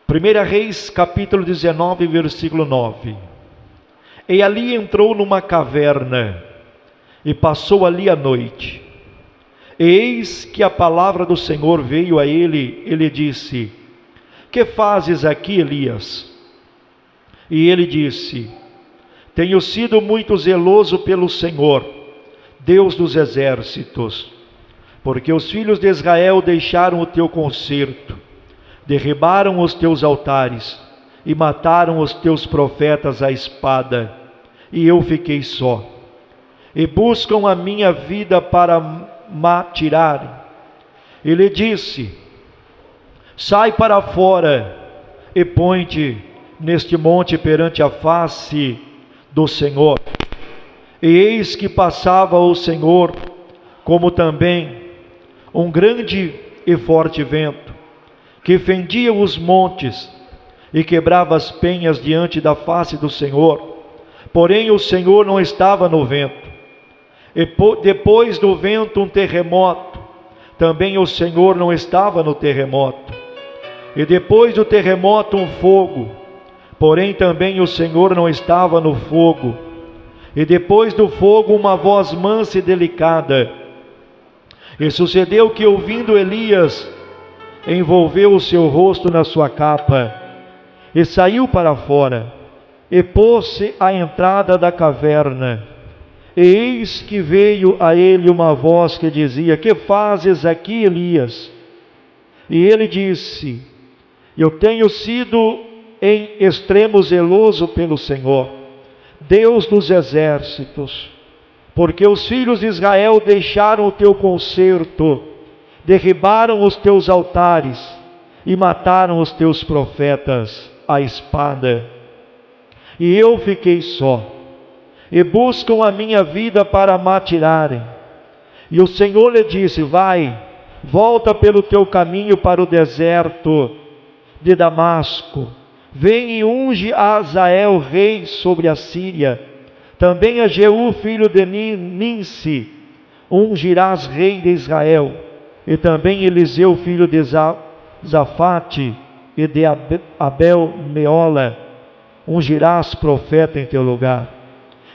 1 Reis, capítulo 19, versículo 9. E ali entrou numa caverna, e passou ali a noite. E eis que a palavra do Senhor veio a ele disse: que fazes aqui, Elias? E ele disse: tenho sido muito zeloso pelo Senhor, Deus dos exércitos, porque os filhos de Israel deixaram o teu concerto, derribaram os teus altares e mataram os teus profetas à espada, e eu fiquei só. E buscam a minha vida para me tirarem. Ele disse: sai para fora e põe-te neste monte perante a face do Senhor. E eis que passava o Senhor, como também um grande e forte vento, que fendia os montes e quebrava as penhas diante da face do Senhor. Porém o Senhor não estava no vento. E depois do vento um terremoto. Também o Senhor não estava no terremoto. E depois do terremoto um fogo. Porém também o Senhor não estava no fogo. E depois do fogo uma voz mansa e delicada. E sucedeu que, ouvindo Elias, envolveu o seu rosto na sua capa, e saiu para fora, e pôs-se à entrada da caverna. E eis que veio a ele uma voz que dizia: que fazes aqui, Elias? E ele disse: eu tenho sido em extremo zeloso pelo Senhor, Deus dos exércitos, porque os filhos de Israel deixaram o teu concerto, derribaram os teus altares e mataram os teus profetas à espada. E eu fiquei só, e buscam a minha vida para me tirarem. E o Senhor lhe disse: vai, volta pelo teu caminho para o deserto de Damasco, vem e unge a Azael rei sobre a Síria. Também a Jeú filho de Ninsi ungirás rei de Israel. E também Eliseu filho de Zafate e de Abel Meola ungirás profeta em teu lugar.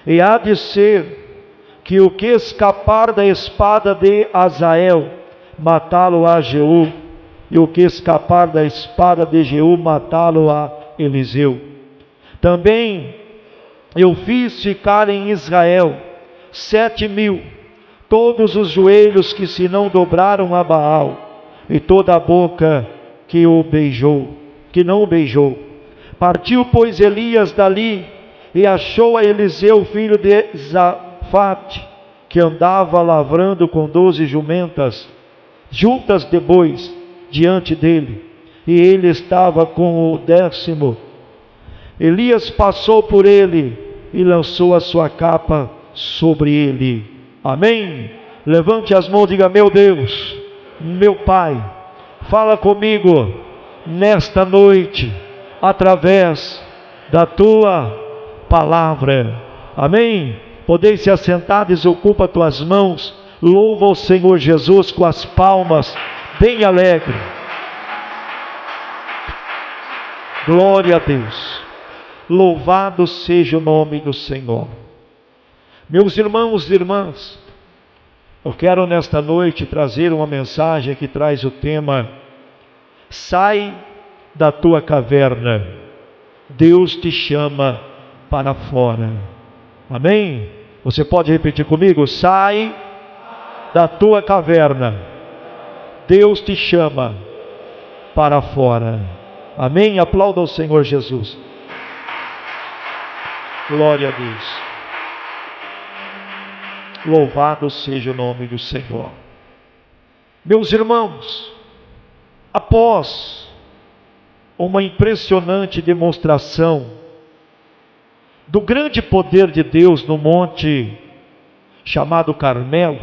E há de ser que o que escapar da espada de Azael, matá-lo a Jeú, e o que escapar da espada de Jeú, matá-lo a Eliseu. Também eu fiz ficar em Israel 7.000, todos os joelhos que se não dobraram a Baal, e toda a boca que não o beijou. Partiu, pois, Elias dali, e achou a Eliseu filho de Zafate, que andava lavrando com 12 jumentas, juntas de bois, diante dele, e ele estava com o 10º. Elias passou por ele e lançou a sua capa sobre ele. Amém? Levante as mãos e diga: meu Deus, meu Pai, fala comigo nesta noite, através da tua palavra. Amém? Podeis se assentar, desocupa tuas mãos, louva o Senhor Jesus com as palmas, bem alegre. Glória a Deus. Louvado seja o nome do Senhor. Meus irmãos e irmãs, eu quero nesta noite trazer uma mensagem que traz o tema: sai da tua caverna, Deus te chama para fora. Amém? Você pode repetir comigo? Sai da tua caverna, Deus te chama para fora. Amém? Aplauda ao Senhor Jesus. Glória a Deus. Louvado seja o nome do Senhor. Meus irmãos, após uma impressionante demonstração do grande poder de Deus no monte chamado Carmelo,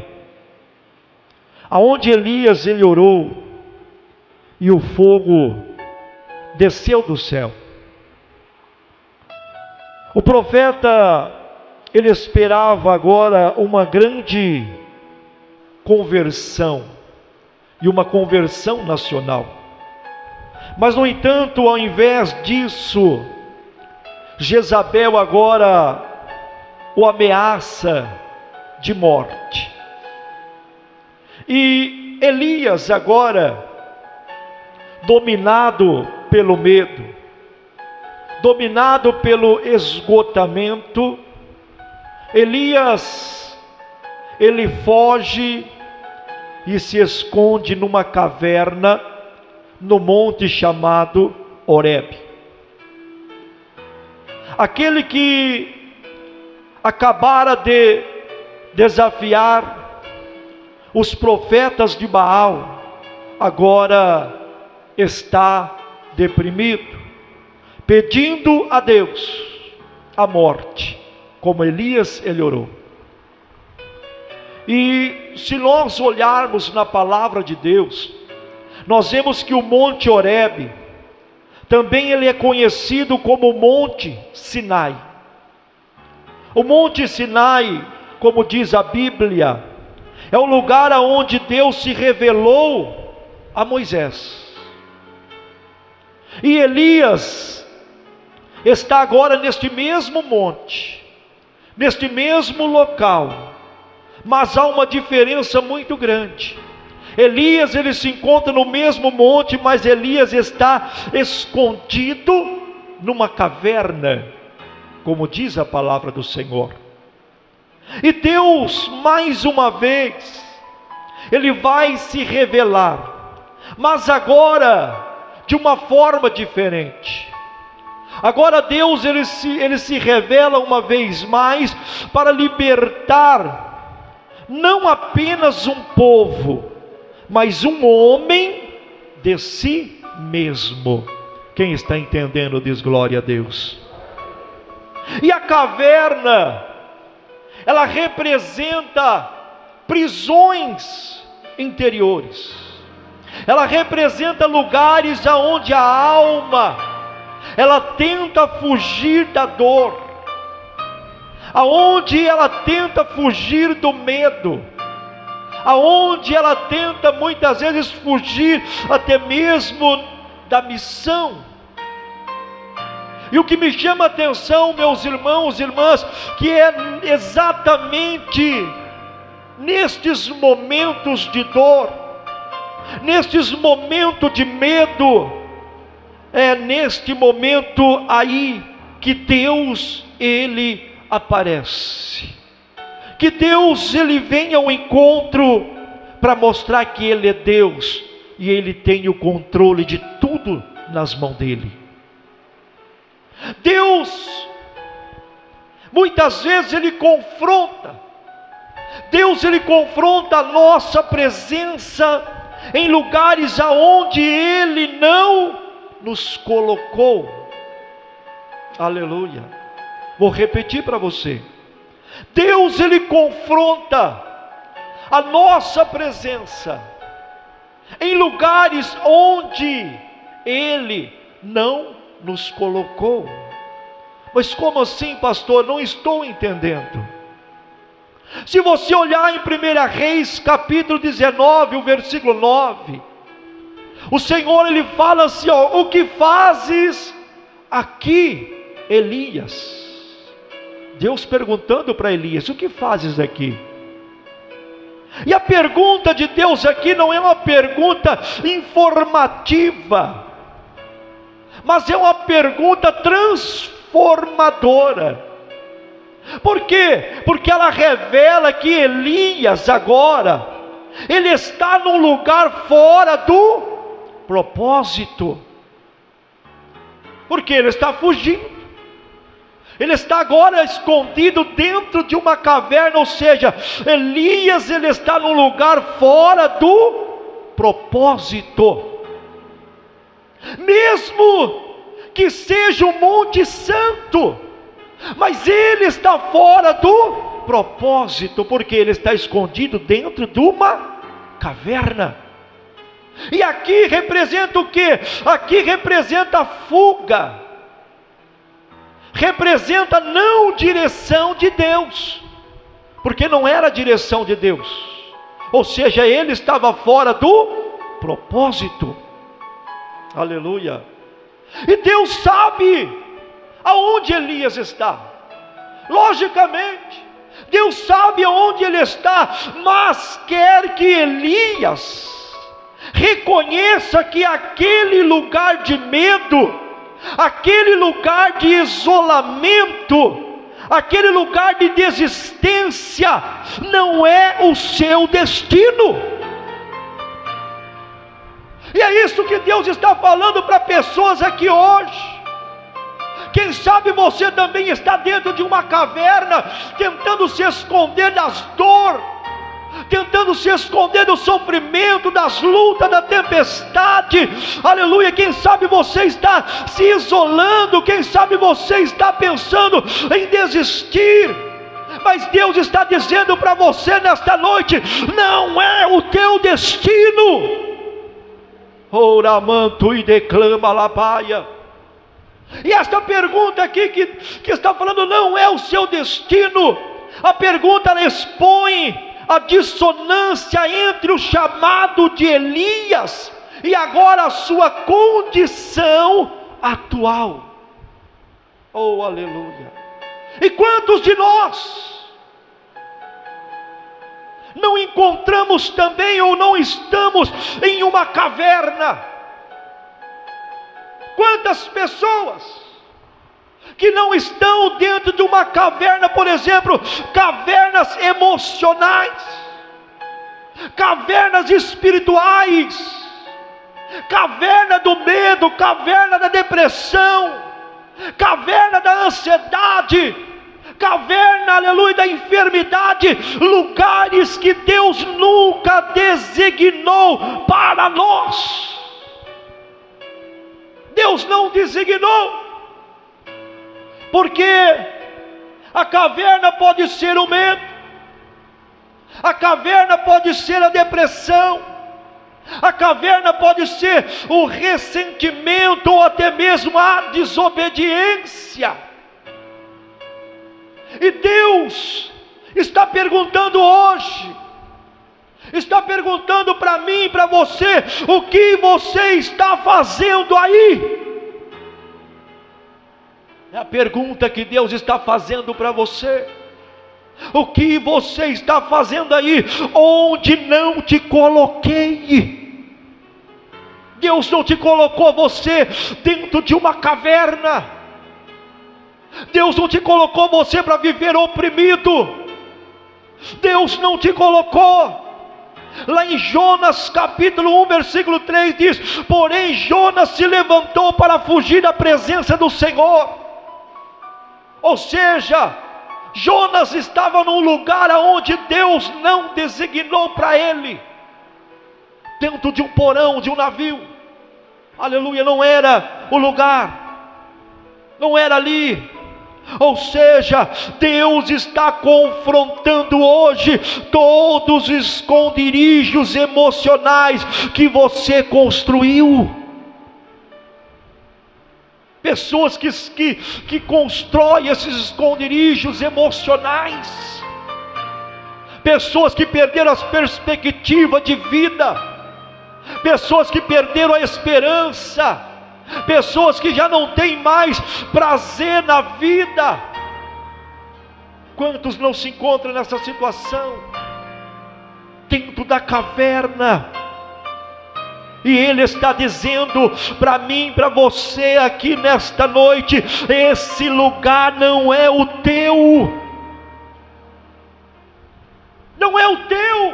aonde Elias ele orou e o fogo desceu do céu. O profeta ele esperava agora uma grande conversão, e uma conversão nacional. Mas no entanto, ao invés disso, Jezabel agora o ameaça de morte. E Elias agora, dominado pelo medo, dominado pelo esgotamento, Elias, ele foge e se esconde numa caverna no monte chamado Horebe. Aquele que acabara de desafiar os profetas de Baal, agora está deprimido, pedindo a Deus a morte, como Elias ele orou. E se nós olharmos na palavra de Deus, nós vemos que o Monte Horebe, também ele é conhecido como Monte Sinai. O Monte Sinai, como diz a Bíblia, é o lugar onde Deus se revelou a Moisés. E Elias está agora neste mesmo monte, neste mesmo local, mas há uma diferença muito grande. Elias ele se encontra no mesmo monte, mas Elias está escondido numa caverna, como diz a palavra do Senhor. E Deus, mais uma vez, ele vai se revelar, mas agora de uma forma diferente. Agora Deus ele se revela uma vez mais para libertar não apenas um povo, mas um homem de si mesmo. Quem está entendendo diz glória a Deus. E a caverna, ela representa prisões interiores. Ela representa lugares aonde a alma, ela tenta fugir da dor, aonde ela tenta fugir do medo, aonde ela tenta muitas vezes fugir até mesmo da missão. E o que me chama a atenção, meus irmãos e irmãs, que é exatamente nestes momentos de dor, nestes momentos de medo, é neste momento aí que Deus ele aparece, que Deus ele vem ao encontro para mostrar que ele é Deus e ele tem o controle de tudo nas mãos dele. Deus muitas vezes ele confronta, Deus ele confronta a nossa presença em lugares aonde ele não nos colocou. Aleluia. Vou repetir para você. Deus ele confronta a nossa presença em lugares onde ele não nos colocou. Mas como assim, pastor? Não estou entendendo. Se você olhar em 1 Reis capítulo 19, o versículo 9, o Senhor ele fala assim, ó: o que fazes aqui, Elias? Deus perguntando para Elias: o que fazes aqui? E a pergunta de Deus aqui não é uma pergunta informativa, mas é uma pergunta transformadora. Por quê? Porque ela revela que Elias agora, ele está num lugar fora do propósito. Porque ele está fugindo. Ele está agora escondido dentro de uma caverna, ou seja, Elias ele está num lugar fora do propósito. Mesmo que seja um monte santo, mas ele está fora do propósito, porque ele está escondido dentro de uma caverna. E aqui representa o quê? Aqui representa a fuga, representa não direção de Deus, porque não era a direção de Deus, ou seja, ele estava fora do propósito. Aleluia. E Deus sabe aonde Elias está. Logicamente, Deus sabe aonde ele está, mas quer que Elias reconheça que aquele lugar de medo, aquele lugar de isolamento, aquele lugar de desistência, não é o seu destino. E é isso que Deus está falando para pessoas aqui hoje. Quem sabe você também está dentro de uma caverna, tentando se esconder das dores, tentando se esconder do sofrimento, das lutas, da tempestade. Aleluia. Quem sabe você está se isolando, quem sabe você está pensando em desistir, mas Deus está dizendo para você nesta noite: não é o teu destino. Ora manto e declama labaia. E esta pergunta aqui que está falando não é o seu destino. A pergunta ela expõe a dissonância entre o chamado de Elias e agora a sua condição atual. Oh, aleluia. E quantos de nós não encontramos também ou não estamos em uma caverna? Quantas pessoas que não estão dentro de uma caverna, por exemplo, cavernas emocionais, cavernas espirituais, caverna do medo, caverna da depressão, caverna da ansiedade, caverna, aleluia, da enfermidade, lugares que Deus nunca designou para nós. Deus não designou, porque a caverna pode ser o medo, a caverna pode ser a depressão, a caverna pode ser o ressentimento ou até mesmo a desobediência. E Deus está perguntando hoje, está perguntando para mim e para você: o que você está fazendo aí? É a pergunta que Deus está fazendo para você. O que você está fazendo aí, onde não te coloquei? Deus não te colocou você dentro de uma caverna. Deus não te colocou você para viver oprimido. Deus não te colocou. Lá em Jonas capítulo 1 versículo 3 diz: porém Jonas se levantou para fugir da presença do Senhor. Ou seja, Jonas estava num lugar onde Deus não designou para ele, dentro de um porão de um navio. Aleluia, não era o lugar, não era ali. Ou seja, Deus está confrontando hoje todos os esconderijos emocionais que você construiu. Pessoas que constroem esses esconderijos emocionais, pessoas que perderam as perspectivas de vida, pessoas que perderam a esperança, pessoas que já não têm mais prazer na vida. Quantos não se encontram nessa situação, dentro da caverna? E Ele está dizendo para mim, para você aqui nesta noite: esse lugar não é o teu, não é o teu.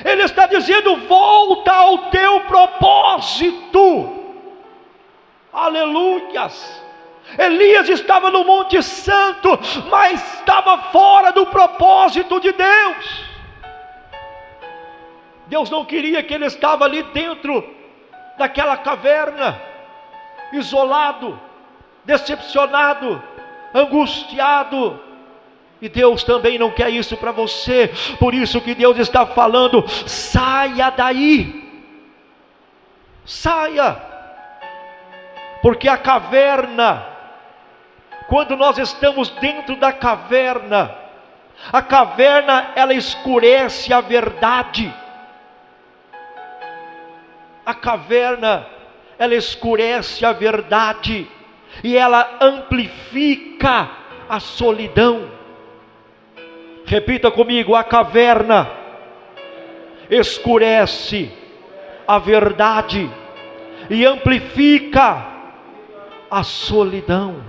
Ele está dizendo: volta ao teu propósito. Aleluias. Elias estava no Monte Santo, mas estava fora do propósito de Deus. Deus não queria que ele estava ali dentro daquela caverna, isolado, decepcionado, angustiado. E Deus também não quer isso para você. Por isso que Deus está falando: saia daí, saia. Porque a caverna, quando nós estamos dentro da caverna, a caverna ela escurece a verdade. A caverna ela escurece a verdade e ela amplifica a solidão. Repita comigo: a caverna escurece a verdade e amplifica a solidão.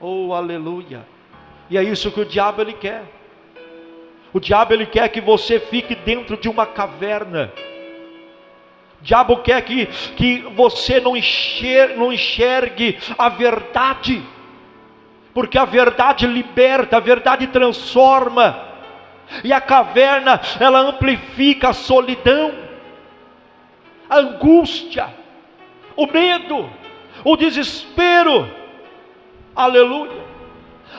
Oh, aleluia! E é isso que o diabo ele quer. O diabo ele quer que você fique dentro de uma caverna. O diabo quer que você não enxergue a verdade, porque a verdade liberta, a verdade transforma. E a caverna, ela amplifica a solidão, a angústia, o medo, o desespero. Aleluia!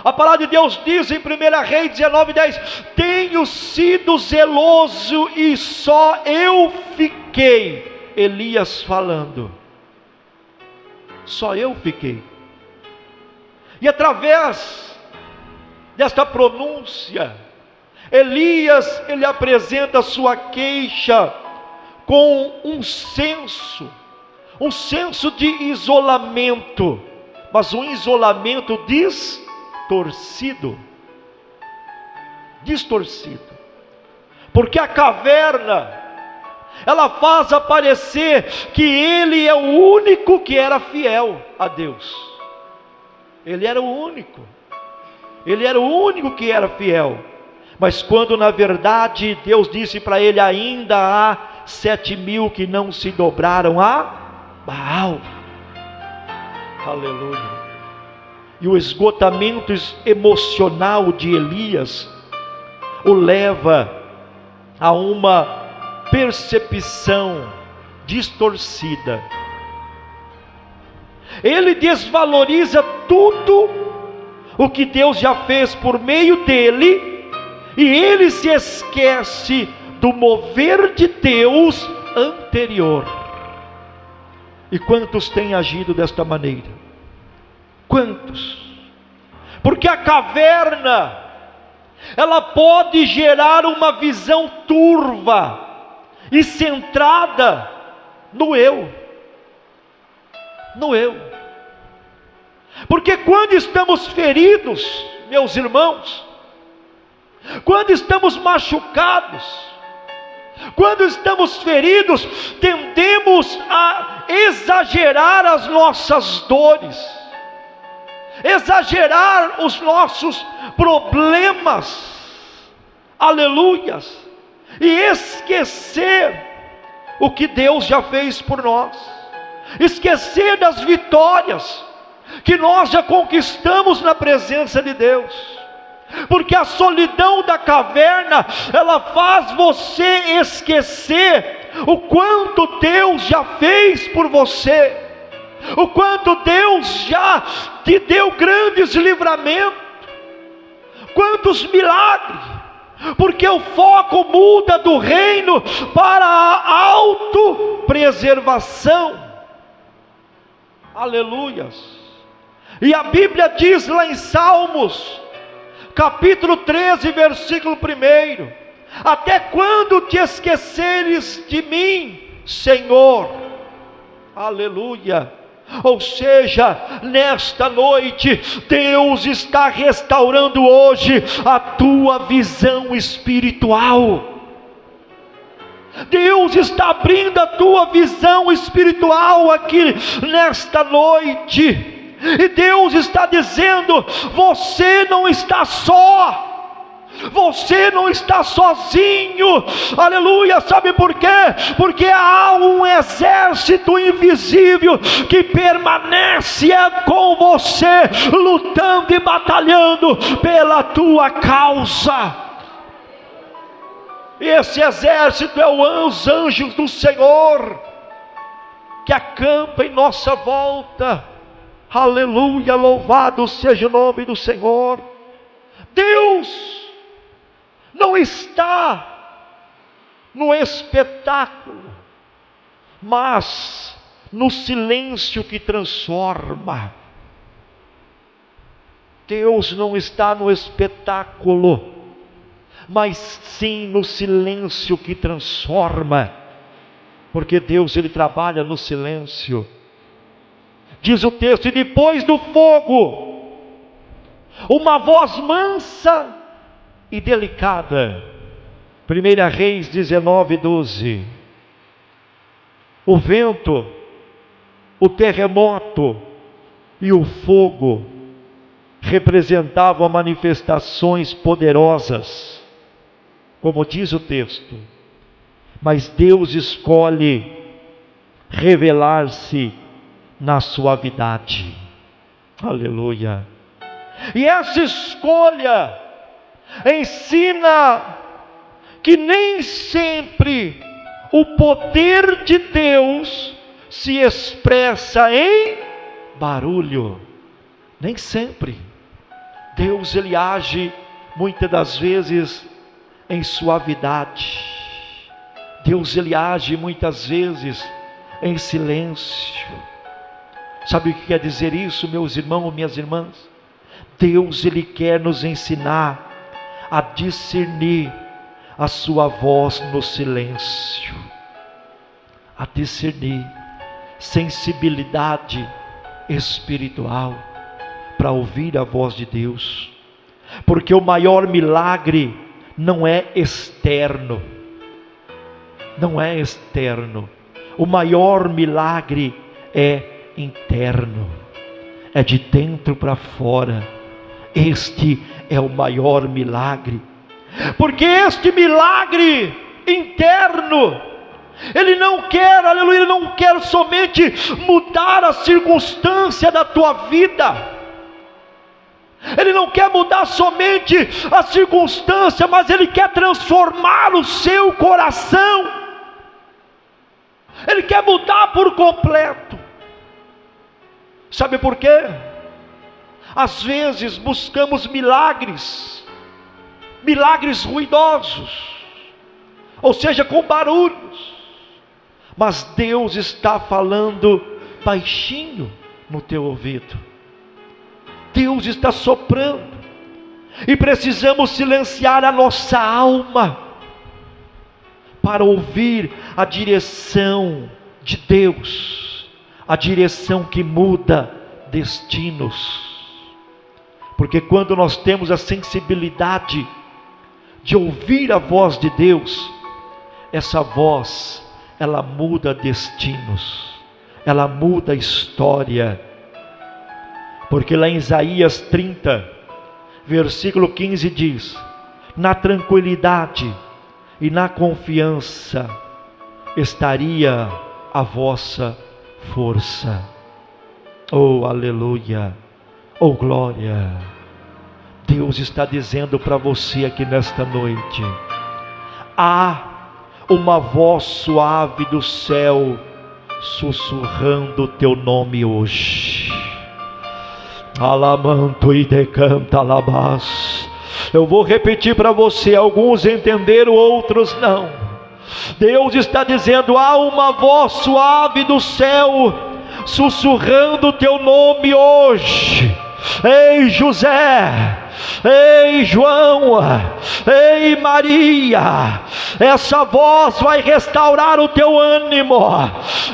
A palavra de Deus diz em 1 Reis 19:10: tenho sido zeloso e só eu fiquei. Elias falando, só eu fiquei. E através desta pronúncia, Elias, ele apresenta sua queixa com um senso de isolamento, mas um isolamento distorcido, porque a caverna, ela faz aparecer que ele é o único que era fiel a Deus. Ele era o único que era fiel. Mas quando na verdade Deus disse para ele: ainda há 7.000 que não se dobraram a Baal. Aleluia! E o esgotamento emocional de Elias o leva a uma percepção distorcida. Ele desvaloriza tudo o que Deus já fez por meio dele, e ele se esquece do mover de Deus anterior. E quantos têm agido desta maneira? Quantos? Porque a caverna, ela pode gerar uma visão turva e centrada no eu. Porque quando estamos feridos, meus irmãos, quando estamos machucados, quando estamos feridos, tendemos a exagerar as nossas dores, exagerar os nossos problemas, aleluias, e esquecer o que Deus já fez por nós, esquecer das vitórias que nós já conquistamos na presença de Deus. Porque a solidão da caverna, ela faz você esquecer o quanto Deus já fez por você, o quanto Deus já te deu grandes livramentos, quantos milagres. Porque o foco muda do reino para a autopreservação. Aleluias. E a Bíblia diz lá em Salmos, capítulo 13, versículo 1: até quando te esqueceres de mim, Senhor? Aleluia. Ou seja, nesta noite, Deus está restaurando hoje a tua visão espiritual. Deus está abrindo a tua visão espiritual aqui nesta noite. E Deus está dizendo: você não está só. Você não está sozinho, aleluia. Sabe por quê? Porque há um exército invisível que permanece com você, lutando e batalhando pela tua causa. Esse exército é os anjos do Senhor, que acampa em nossa volta. Aleluia, louvado seja o nome do Senhor. Deus não está no espetáculo, mas no silêncio que transforma. Deus não está no espetáculo, mas sim no silêncio que transforma. porque Deus, Ele trabalha no silêncio. Diz o texto: e depois do fogo, uma voz mansa e delicada. 1 Reis 19:12. O vento, o terremoto e o fogo representavam manifestações poderosas, como diz o texto. Mas Deus escolhe revelar-se na suavidade. Aleluia. E essa escolha ensina que nem sempre o poder de Deus se expressa em barulho. Nem sempre. Deus, Ele age muitas das vezes em suavidade. Deus, Ele age muitas vezes em silêncio. Sabe o que quer dizer isso, meus irmãos, minhas irmãs? Deus, Ele quer nos ensinar a discernir a sua voz no silêncio. A discernir sensibilidade espiritual para ouvir a voz de Deus. Porque o maior milagre não é externo. Não é externo. O maior milagre é interno. É de dentro para fora. Este é o maior milagre. Porque este milagre interno, Ele não quer, aleluia, Ele não quer somente mudar a circunstância da tua vida. Ele não quer mudar somente a circunstância, mas Ele quer transformar o seu coração. Ele quer mudar por completo. Sabe por quê? Às vezes buscamos milagres ruidosos, ou seja, com barulhos, mas Deus está falando baixinho no teu ouvido. Deus está soprando, e precisamos silenciar a nossa alma para ouvir a direção de Deus, a direção que muda destinos. Porque quando nós temos a sensibilidade de ouvir a voz de Deus, essa voz, ela muda destinos, ela muda a história. Porque lá em Isaías 30, versículo 15 diz: na tranquilidade e na confiança estaria a vossa força. Oh, aleluia, oh glória. Deus está dizendo para você aqui nesta noite: há uma voz suave do céu sussurrando o teu nome hoje. Alamanto e decanta alabás. Eu vou repetir para você, alguns entenderam, outros não. Deus está dizendo: há uma voz suave do céu sussurrando o teu nome hoje. Ei José, ei João, ei Maria, essa voz vai restaurar o teu ânimo,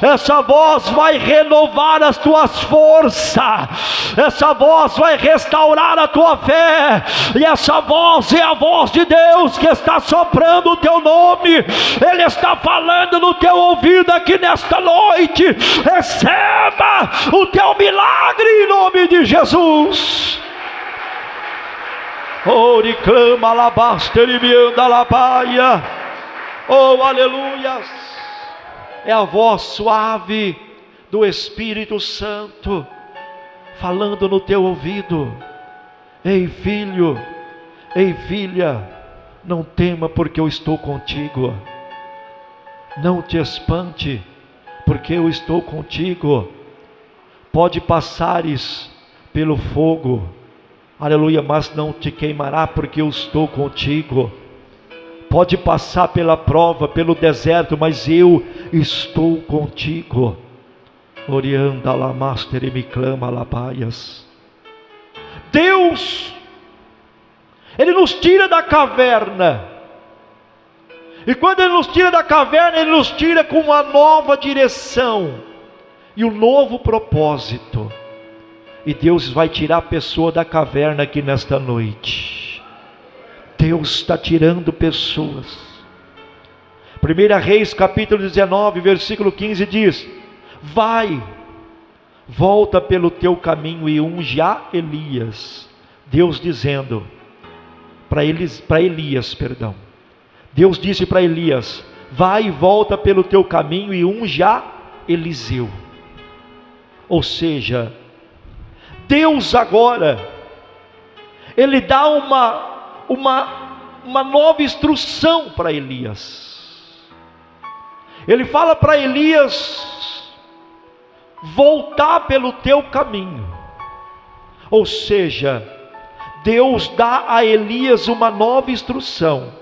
essa voz vai renovar as tuas forças, essa voz vai restaurar a tua fé, e essa voz é a voz de Deus que está soprando o teu nome. Ele está falando no teu ouvido aqui nesta noite: receba o teu milagre em nome de Jesus. Ore clama alabaste, ele me anda alabaia. Oh, aleluias. É a voz suave do Espírito Santo falando no teu ouvido: ei filho, ei filha, não tema, porque eu estou contigo. Não te espante, porque eu estou contigo. Pode passares pelo fogo, aleluia, mas não te queimará, porque eu estou contigo. Pode passar pela prova, pelo deserto, mas eu estou contigo. Orianda la master e me clama labaias. Deus, Ele nos tira da caverna, E quando Ele nos tira da caverna, Ele nos tira com uma nova direção e um novo propósito. E Deus vai tirar a pessoa da caverna aqui nesta noite. Deus está tirando pessoas. 1 Reis capítulo 19, versículo 15 diz: vai, volta pelo teu caminho e unge a Elias. Deus dizendo para Elias, Deus disse para Elias: vai e volta pelo teu caminho e unge a Eliseu. Ou seja, Deus agora, Ele dá uma nova instrução para Elias. Ele fala para Elias voltar pelo teu caminho. Ou seja, Deus dá a Elias uma nova instrução.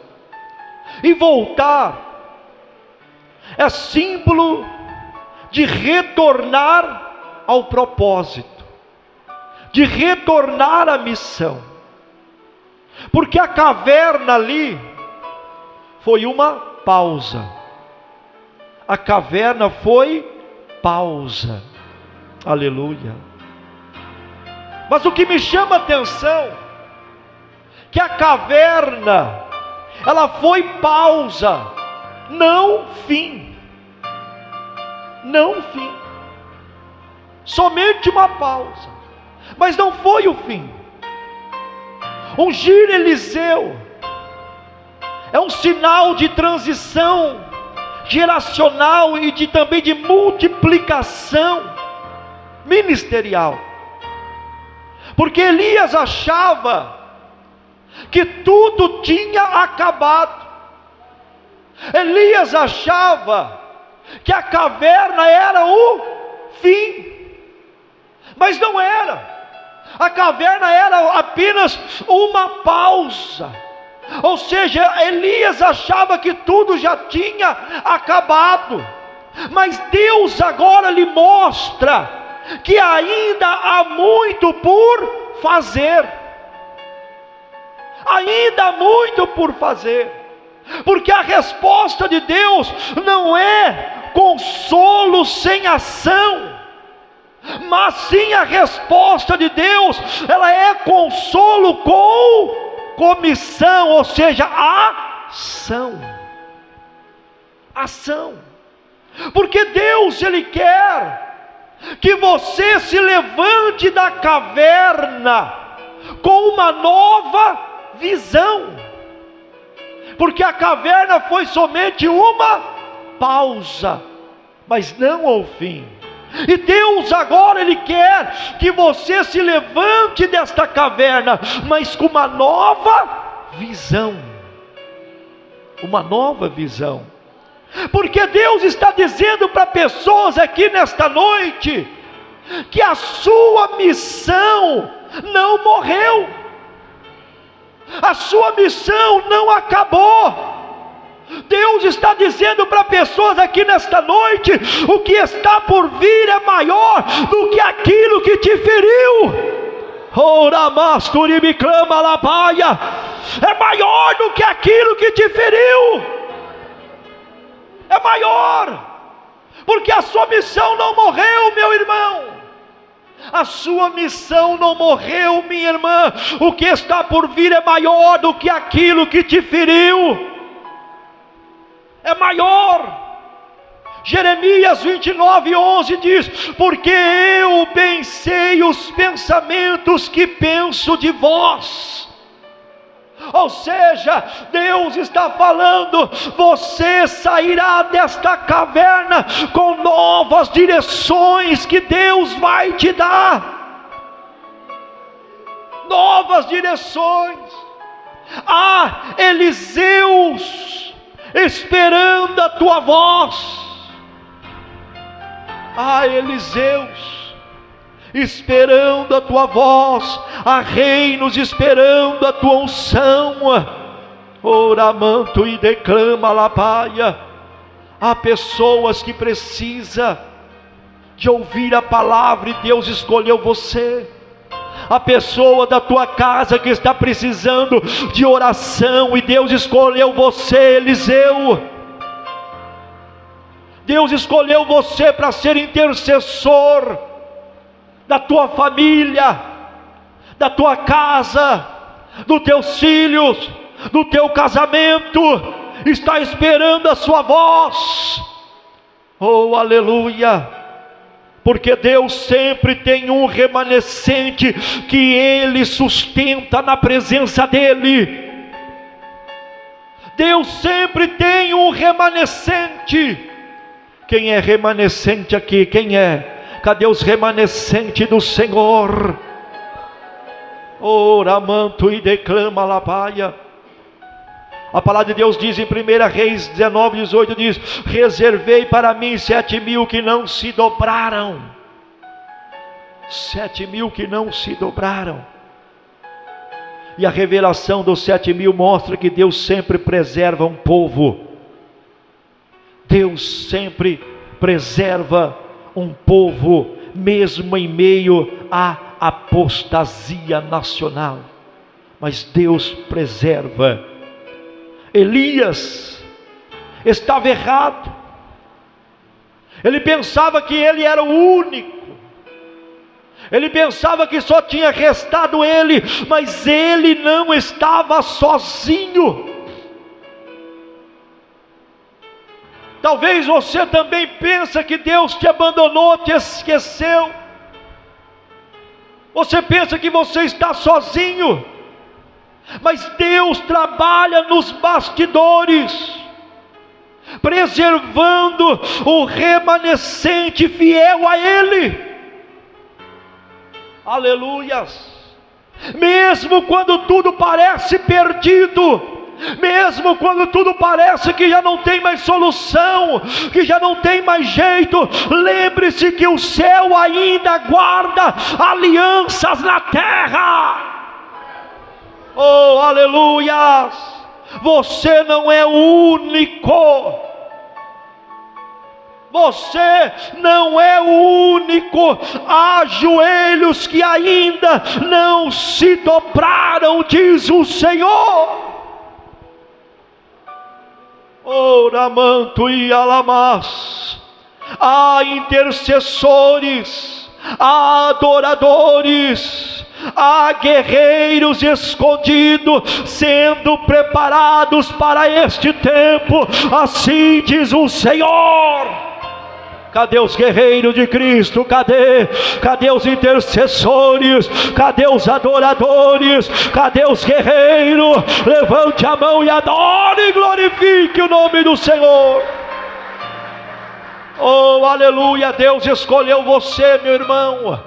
E voltar é símbolo de retornar ao propósito, de retornar à missão. Porque a caverna ali foi uma pausa. A caverna foi pausa. Aleluia. Mas o que me chama a atenção, que a caverna, ela foi pausa, não fim. Não fim. Somente uma pausa. Mas não foi o fim. Ungir Eliseu é um sinal de transição geracional e também de multiplicação ministerial. Porque Elias achava que tudo tinha acabado. Elias achava que a caverna era o fim, mas não era. A caverna era apenas uma pausa. Ou seja, Elias achava que tudo já tinha acabado, mas Deus agora lhe mostra que ainda há muito por fazer. Ainda há muito por fazer. Porque a resposta de Deus não é consolo sem ação, mas sim a resposta de Deus, ela é consolo com comissão, ou seja, ação. Ação. Porque Deus, Ele quer que você se levante da caverna com uma nova visão. Porque a caverna foi somente uma pausa, mas não ao fim. E Deus agora, Ele quer que você se levante desta caverna, mas com uma nova visão. Uma nova visão. Porque Deus está dizendo para pessoas aqui nesta noite, que a sua missão não morreu. A sua missão não acabou. Deus está dizendo para pessoas aqui nesta noite: o que está por vir é maior do que aquilo que te feriu. É maior do que aquilo que te feriu. É maior, porque a sua missão não morreu, meu irmão. A sua missão não morreu, minha irmã. O que está por vir é maior do que aquilo que te feriu. É maior. Jeremias 29:11 diz: porque eu bem sei os pensamentos que penso de vós. Ou seja, Deus está falando: você sairá desta caverna com novas direções que Deus vai te dar. Novas direções. Há Eliseus esperando a tua voz. Há Eliseus esperando a tua voz. Há reinos esperando a tua unção. Ora manto e declama lapaia. Há pessoas que precisam de ouvir a palavra, e Deus escolheu você. a pessoa da tua casa que está precisando de oração, e Deus escolheu você, Eliseu. Deus escolheu você para ser intercessor da tua família, da tua casa, dos teus filhos, do teu casamento. Está esperando a sua voz. Oh, aleluia! Porque Deus sempre tem um remanescente que Ele sustenta na presença dEle. Deus sempre tem um remanescente. Quem é remanescente aqui? Quem é? Cadê os remanescentes do Senhor? Ora, manto e declama labaia. A palavra de Deus diz em 1 Reis 19:18, diz: reservei para mim 7.000 que não se dobraram. 7.000 que não se dobraram. E a revelação dos 7.000 mostra que Deus sempre preserva um povo. Deus sempre preserva um povo, mesmo em meio à apostasia nacional. Mas Deus preserva. Elias estava errado. Ele pensava que ele era o único. Ele pensava que só tinha restado ele, mas ele não estava sozinho. Talvez você também pense que Deus te abandonou, te esqueceu. Você pensa que você está sozinho. Mas Deus trabalha nos bastidores, preservando o remanescente fiel a Ele. Aleluias! Mesmo quando tudo parece perdido, mesmo quando tudo parece que já não tem mais solução, que já não tem mais jeito, lembre-se que o céu ainda guarda alianças na terra. Oh, aleluias! Você não é o único. Você não é o único. Há joelhos que ainda não se dobraram, diz o Senhor. Oh, ramanto e alamas. Há intercessores, há adoradores, há guerreiros escondidos, sendo preparados para este tempo, assim diz o Senhor. Cadê os guerreiros de Cristo? Cadê os intercessores? Cadê os adoradores? Cadê os guerreiros? Levante a mão e adore e glorifique o nome do Senhor. Oh, aleluia! Deus escolheu você, meu irmão.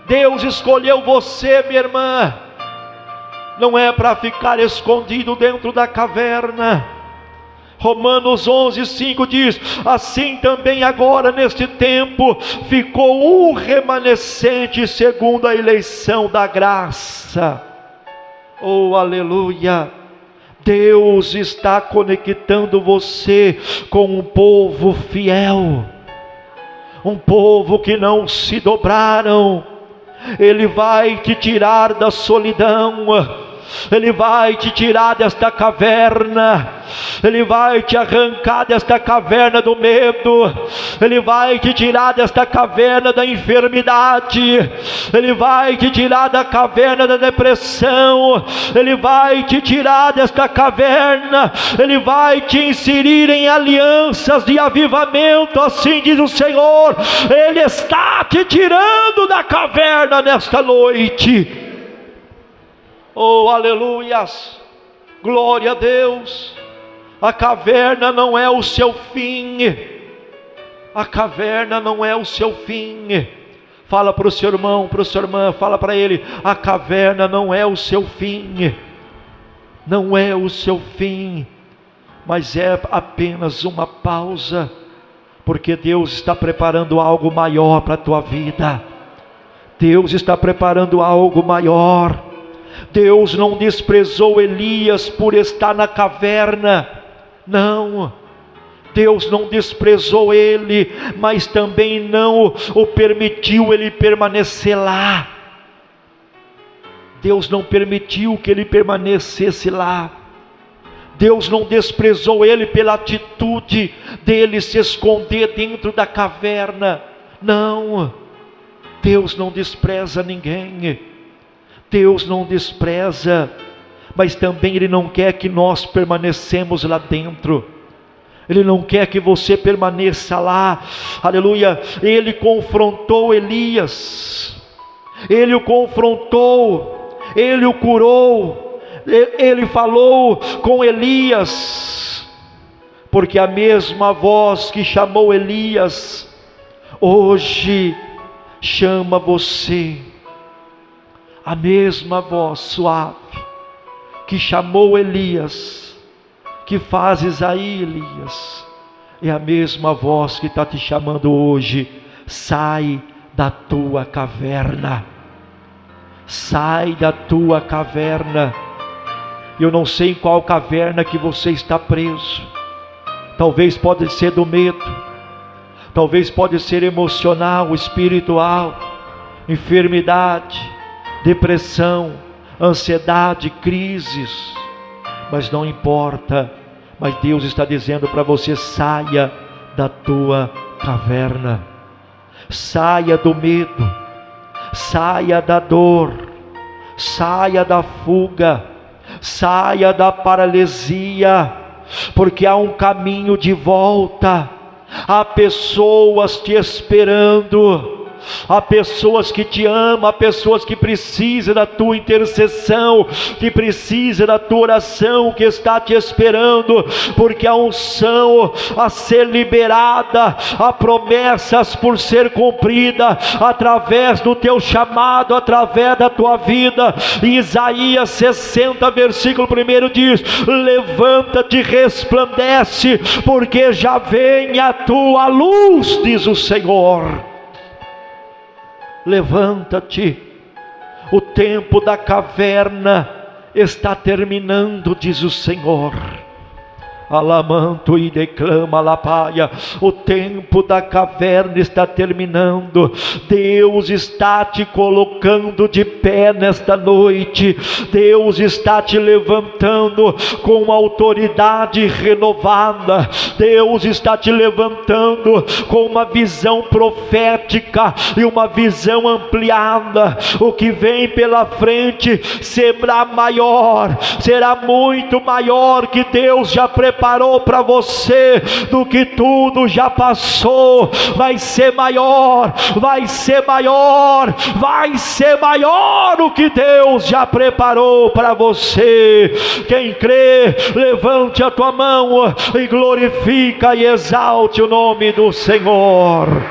Deus escolheu você, minha irmã. Não é para ficar escondido dentro da caverna. Romanos 11:5 diz: assim também agora neste tempo ficou um remanescente segundo a eleição da graça. Oh, aleluia! Deus está conectando você com um povo fiel, um povo que não se dobraram. Ele vai te tirar da solidão, Ele vai te tirar desta caverna, Ele vai te arrancar desta caverna do medo, Ele vai te tirar desta caverna da enfermidade, Ele vai te tirar da caverna da depressão, Ele vai te tirar desta caverna, Ele vai te inserir em alianças de avivamento, assim diz o Senhor. Ele está te tirando da caverna nesta noite. Oh, aleluias, glória a Deus. A caverna não é o seu fim. A caverna não é o seu fim. Fala para o seu irmão, para a sua irmã, fala para ele: a caverna não é o seu fim. Não é o seu fim, mas é apenas uma pausa, porque Deus está preparando algo maior para a tua vida. Deus está preparando algo maior. Deus não desprezou Elias por estar na caverna, não. Deus não desprezou ele, mas também não o permitiu ele permanecer lá. Deus não permitiu que ele permanecesse lá. Deus não desprezou ele pela atitude dele se esconder dentro da caverna. Não, Deus não despreza ninguém. Deus não despreza, mas também Ele não quer que nós permanecemos lá dentro. Ele não quer que você permaneça lá. Aleluia. Ele confrontou Elias. Ele o confrontou. Ele o curou. Ele falou com Elias. Porque a mesma voz que chamou Elias, hoje chama você. A mesma voz suave que chamou Elias, que fazes aí, Elias, é a mesma voz que está te chamando hoje. Sai da tua caverna. Sai da tua caverna. Eu não sei em qual caverna que você está preso. Talvez pode ser do medo, talvez pode ser emocional, espiritual, enfermidade, depressão, ansiedade, crises, mas não importa. Mas Deus está dizendo para você: saia da tua caverna, saia do medo, saia da dor, saia da fuga, saia da paralisia, porque há um caminho de volta. Há pessoas te esperando, há pessoas que te amam, há pessoas que precisam da tua intercessão, que precisam da tua oração, que está te esperando, porque há unção a ser liberada, há promessas por ser cumprida, através do teu chamado, através da tua vida. Em Isaías 60, versículo 1 diz: levanta-te, resplandece, porque já vem a tua luz, diz o Senhor. Levanta-te, o tempo da caverna está terminando, diz o Senhor. Alamanto e declama lapaia. O tempo da caverna está terminando. Deus está te colocando de pé nesta noite. Deus está te levantando com autoridade renovada. Deus está te levantando com uma visão profética e uma visão ampliada. O que vem pela frente será maior, será muito maior, que Deus já preparou para você do que tudo já passou. Vai ser maior, vai ser maior, vai ser maior o que Deus já preparou para você. Quem crê, levante a tua mão e glorifica e exalte o nome do Senhor.